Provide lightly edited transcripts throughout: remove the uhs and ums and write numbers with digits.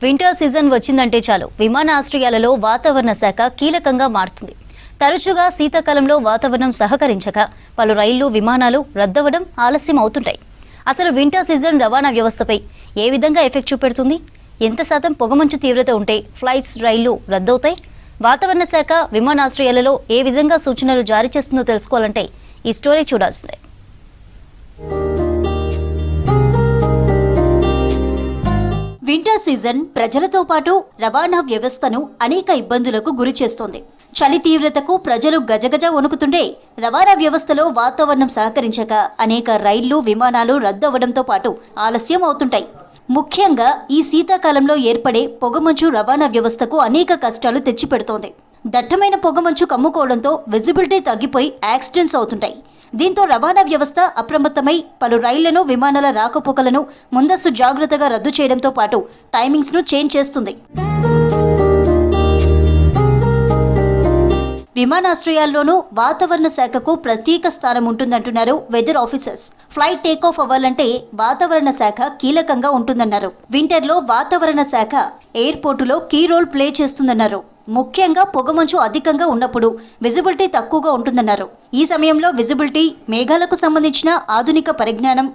Winter season వచ్చిందంటే చాలు విమానాశ్రయాలలో వాతావరణ శాఖ కీలకంగా మారుతుంది. తరచుగా శీతాకాలంలో వాతావరణం సహకరించక పలు రైళ్లు విమానాలు రద్దవడం ఆలస్యం అవుతుంటాయి. అసలు వింటర్ సీజన్ రవాణా వ్యవస్థపై ఏ విధంగా ఎఫెక్ట్ చూపెడుతుంది? ఎంత శాతం పొగమంచు తీవ్రత ఉంటే ఫ్లైట్స్ రైళ్లు రద్దవుతాయి? వాతావరణ శాఖ విమానాశ్రయాలలో ఏ విధంగా సూచనలు జారీ చేస్తుందో తెలుసుకోవాలంటే ఈ స్టోరీ చూడాల్సిందే. వింటర్ సీజన్ ప్రజలతో పాటు రవాణా వ్యవస్థను అనేక ఇబ్బందులకు గురి చేస్తోంది. చలి తీవ్రతకు ప్రజలు గజగజ వణుకుతుండే రవాణా వ్యవస్థలో వాతావరణం సహకరించక అనేక రైళ్లు విమానాలు రద్దవడంతో పాటు ఆలస్యం అవుతుంటాయి. ముఖ్యంగా ఈ శీతాకాలంలో ఏర్పడే పొగమంచు రవాణా వ్యవస్థకు అనేక కష్టాలు తెచ్చిపెడుతోంది. దట్టమైన పొగమంచు కమ్ముకోవడంతో విజిబిలిటీ తగ్గిపోయి యాక్సిడెంట్స్ అవుతుంటాయి. దీంతో రవాణా వ్యవస్థ అప్రమత్తమై పలు రైళ్లను విమానాల రాకపోకలను ముందస్తు జాగ్రత్తగా రద్దు చేయడంతో పాటు టైమింగ్స్ ను చేంజ్ చేస్తుంది. విమానాశ్రయాల్లోనూ వాతావరణ శాఖకు ప్రత్యేక స్థానం ఉంటుందంటున్నారు వెదర్ ఆఫీసర్స్. ఫ్లైట్ టేకాఫ్ అవ్వాలంటే వాతావరణ శాఖ కీలకంగా ఉంటుందన్నారు. వింటర్లో వాతావరణ శాఖ ఎయిర్పోర్టులో కీ రోల్ ప్లే చేస్తుందన్నారు. ముఖ్యంగా పొగమంచు అధికంగా ఉన్నప్పుడు విజిబిలిటీ తక్కువగా ఉంటుందన్నారు. ఈ సమయంలో విజిబిలిటీ, మేఘాలకు సంబంధించిన ఆధునిక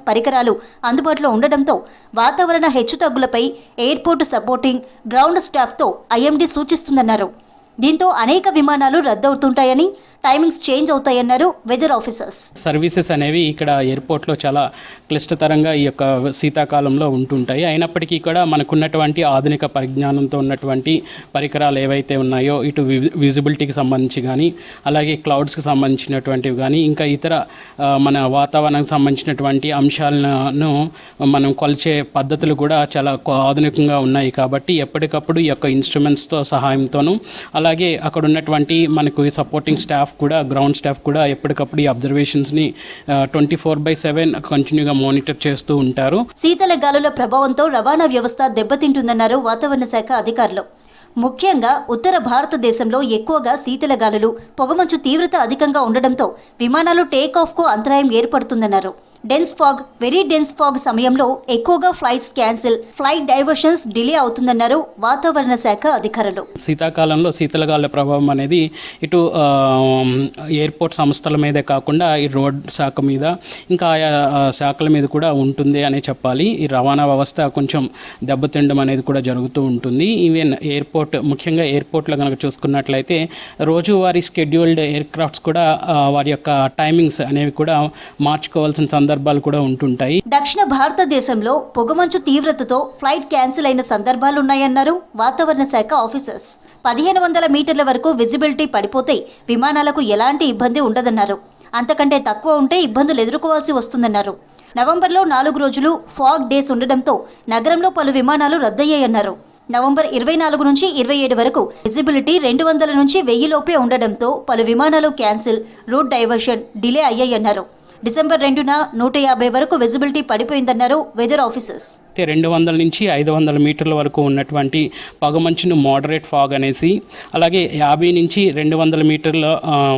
పరికరాలు అందుబాటులో ఉండడంతో వాతావరణ హెచ్చుతగ్గులపై ఎయిర్పోర్టు సపోర్టింగ్ గ్రౌండ్ స్టాఫ్తో ఐఎండీ సూచిస్తుందన్నారు. దీంతో అనేక విమానాలు రద్దవుతుంటాయని, టైమింగ్స్ చేంజ్ అవుతాయన్నారు వెదర్ ఆఫీసర్స్. సర్వీసెస్ అనేవి ఇక్కడ ఎయిర్పోర్ట్లో చాలా క్లిష్టతరంగా ఈ యొక్క శీతాకాలంలో ఉంటుంటాయి. అయినప్పటికీ కూడా మనకున్నటువంటి ఆధునిక పరిజ్ఞానంతో ఉన్నటువంటి పరికరాలు ఏవైతే ఉన్నాయో, ఇటు విజిబిలిటీకి సంబంధించి కానీ, అలాగే క్లౌడ్స్కి సంబంధించినటువంటివి కానీ, ఇంకా ఇతర మన వాతావరణానికి సంబంధించినటువంటి అంశాలను మనం కొలిచే పద్ధతులు కూడా చాలా ఆధునికంగా ఉన్నాయి. కాబట్టి ఎప్పటికప్పుడు ఈ యొక్క ఇన్స్ట్రుమెంట్స్తో సహాయంతోనూ, అలాగే అక్కడ ఉన్నటువంటి మనకు సపోర్టింగ్ స్టాఫ్ కూడా, గ్రౌండ్ స్టాఫ్ కూడా ఎప్పటికప్పుడు ఈ అబ్జర్వేషన్స్ని 24/7 కంటిన్యూగా మానిటర్ చేస్తూ ఉంటారు. శీతల గాలుల ప్రభావంతో రవాణా వ్యవస్థ దెబ్బతింటుందన్నారు వాతావరణ శాఖ అధికారులు. ముఖ్యంగా ఉత్తర భారతదేశంలో ఎక్కువగా శీతల గాలులు, పొగమంచు తీవ్రత అధికంగా ఉండడంతో విమానాలు టేకాఫ్కు అంతరాయం ఏర్పడుతుందన్నారు. Dense fog, very dense fog సమయంలో ఎక్కువగా flights cancel, flight diversions delay అవుతుందన్నారు వాతావరణ శాఖ అధికారులు. శీతాకాలంలో శీతలగాలుల ప్రభావం అనేది ఇటు ఎయిర్పోర్ట్ సంస్థల మీదే కాకుండా ఈ రోడ్ శాఖ మీద, ఇంకా ఆయా శాఖల మీద కూడా ఉంటుంది అనే చెప్పాలి. ఈ రవాణా వ్యవస్థ కొంచెం దెబ్బతిండడం అనేది కూడా జరుగుతూ ఉంటుంది. ఈవెన్ ఎయిర్పోర్ట్, ముఖ్యంగా ఎయిర్పోర్ట్లో కనుక చూసుకున్నట్లయితే రోజువారీ స్కెడ్యూల్డ్ ఎయిర్ క్రాఫ్ట్స్ కూడా వారి యొక్క టైమింగ్స్ అనేవి కూడా మార్చుకోవాల్సిన సందర్భాలు కూడా ఉంటుంటాయి. దక్షిణ భారతదేశంలో పొగమంచు తీవ్రతతో ఫ్లైట్ క్యాన్సిల్ అయిన సందర్భాలున్నాయన్నారు వాతావరణ శాఖ ఆఫీసర్స్. 1500 మీటర్ల వరకు విజిబిలిటీ పడిపోతే విమానాలకు ఎలాంటి ఇబ్బంది ఉండదన్నారు. అంతకంటే తక్కువ ఉంటే ఇబ్బందులు ఎదుర్కోవాల్సి వస్తుందన్నారు. నవంబర్లో 4 రోజులు ఫాగ్ డేస్ ఉండడంతో నగరంలో పలు విమానాలు రద్దయ్యాయన్నారు. నవంబర్ 24 నుంచి 27 వరకు విజిబిలిటీ 200 నుంచి 1000 లోపే ఉండడంతో పలు విమానాలు క్యాన్సిల్, రూట్ డైవర్షన్ డిలే అయ్యాయన్నారు. డిసెంబర్ 2న 150 వరకు విజిబిలిటీ పడిపోయిందన్నారు వెదర్ ఆఫీసర్స్. 200 నుంచి 500 మీటర్ల వరకు ఉన్నటువంటి పొగమంచును మోడరేట్ ఫాగ్ అనేసి, అలాగే 50 నుంచి 200 మీటర్ల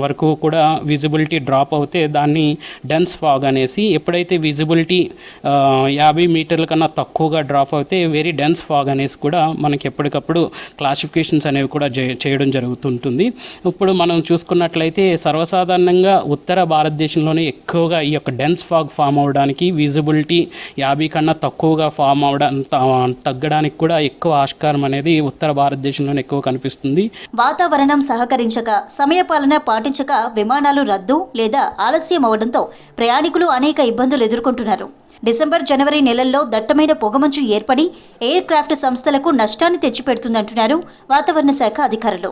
వరకు కూడా విజిబిలిటీ డ్రాప్ అవుతే దాన్ని డెన్స్ ఫాగ్ అనేసి, ఎప్పుడైతే విజిబిలిటీ 50 మీటర్ల కన్నా తక్కువగా డ్రాప్ అవుతే వెరీ డెన్స్ ఫాగ్ అనేసి కూడా మనకి ఎప్పటికప్పుడు క్లాసిఫికేషన్స్ అనేవి కూడా చేయడం జరుగుతుంటుంది. ఇప్పుడు మనం చూసుకున్నట్లయితే సర్వసాధారణంగా ఉత్తర భారతదేశంలోనే ఎక్కువగా ఈ యొక్క డెన్స్ ఫాగ్ ఫామ్ అవడానికి, విజిబిలిటీ 50 కన్నా తక్కువగా ఫామ్ అవడం తగ్గడానికి కూడా ఎక్కువ ఆస్కారం అనేది ఉత్తర భారతదేశంలోనే ఎక్కువ కనిపిస్తుంది. వాతావరణం సహకరించక, సమయపాలన పాటించక విమానాలు రద్దు లేదా ఆలస్యం అవడంతో ప్రయాణికులు అనేక ఇబ్బందులు ఎదుర్కొంటున్నారు. డిసెంబర్, జనవరి నెలల్లో దట్టమైన పొగమంచు ఏర్పడి ఎయిర్ క్రాఫ్ట్ సంస్థలకు నష్టాన్ని తెచ్చిపెడుతుందంటున్నారు వాతావరణ శాఖ అధికారులు.